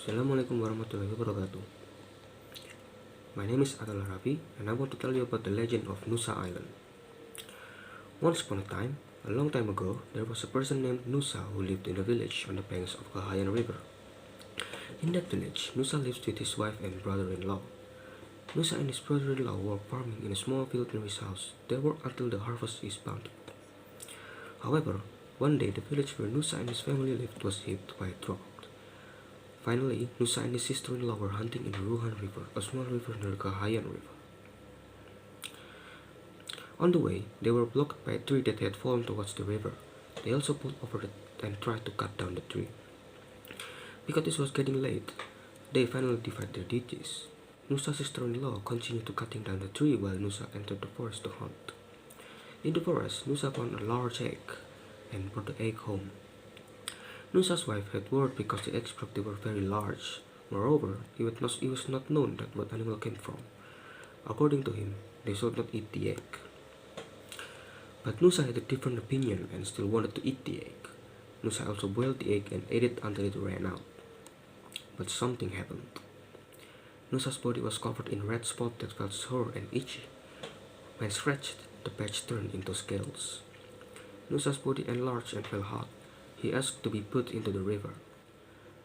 Assalamualaikum warahmatullahi wabarakatuh. My name is RAFI and I want to tell you about the legend of Nusa Island. Once upon a time, a long time ago, there was a person named Nusa who lived in a village on the banks of Kahayan River. In that village, Nusa lives with his wife and brother-in-law. Nusa and his brother-in-law work farming in a small field near his house. They work until the harvest is bountiful. However, one day the village where Nusa and his family lived was hit by a drought. Finally, Nusa and his sister-in-law were hunting in the Ruhan River, a small river near the Kahayan River. On the way, they were blocked by a tree that had fallen towards the river. They also pulled over it and tried to cut down the tree. Because it was getting late, they finally divided their duties. Nusa's sister-in-law continued to cutting down the tree while Nusa entered the forest to hunt. In the forest, Nusa found a large egg and brought the egg home. Nusa's wife had worried because the eggs probably were very large. Moreover, it was not known that what animal came from. According to him, they should not eat the egg. But Nusa had a different opinion and still wanted to eat the egg. Nusa also boiled the egg and ate it until it ran out. But something happened. Nusa's body was covered in red spots that felt sore and itchy. When scratched, the patch turned into scales. Nusa's body enlarged and felt hot. He asked to be put into the river.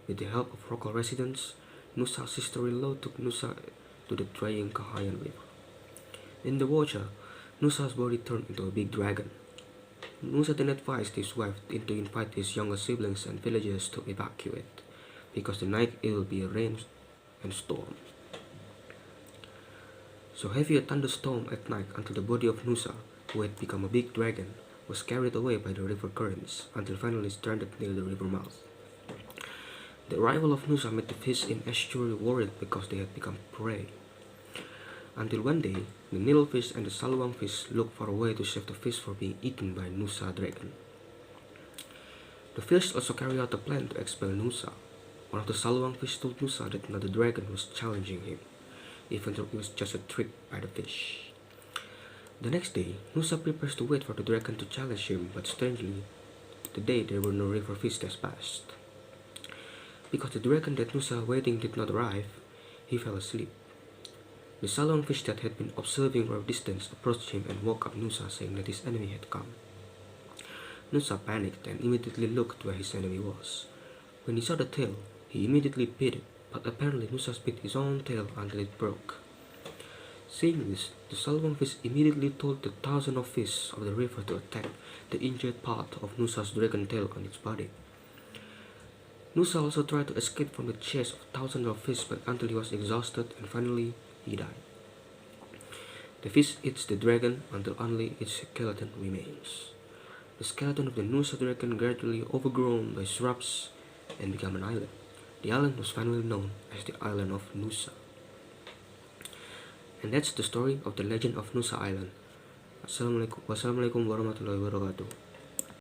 With the help of local residents, Nusa's sister-in-law took Nusa to the drying Kahayan River. In the water, Nusa's body turned into a big dragon. Nusa then advised his wife to invite his younger siblings and villagers to evacuate, because the night it will be a rain and storm. So heavy a thunderstorm at night until the body of Nusa, who had become a big dragon, was carried away by the river currents until finally stranded near the river mouth. The arrival of Nusa made the fish in estuary worried because they had become prey. Until one day, the needlefish and the salwang fish looked for a way to save the fish from being eaten by Nusa dragon. The fish also carried out a plan to expel Nusa. One of the salwang fish told Nusa that another dragon was challenging him, even though it was just a trick by the fish. The next day, Nusa prepares to wait for the dragon to challenge him, but strangely, today there were no river fish that passed. Because the dragon that Nusa waiting did not arrive, he fell asleep. The salon fish that had been observing from a distance approached him and woke up Nusa, saying that his enemy had come. Nusa panicked and immediately looked where his enemy was. When he saw the tail, he immediately bit it, but apparently Nusa bit his own tail until it broke. Seeing this, the salwang fish immediately told the thousands of fish of the river to attack the injured part of Nusa's dragon tail on its body. Nusa also tried to escape from the chase of thousands of fish, but until he was exhausted and finally he died. The fish eats the dragon until only its skeleton remains. The skeleton of the Nusa dragon gradually overgrown by shrubs and became an island. The island was finally known as the island of Nusa. And that's the story of the legend of Nusa Island. Wassalamualaikum warahmatullahi wabarakatuh.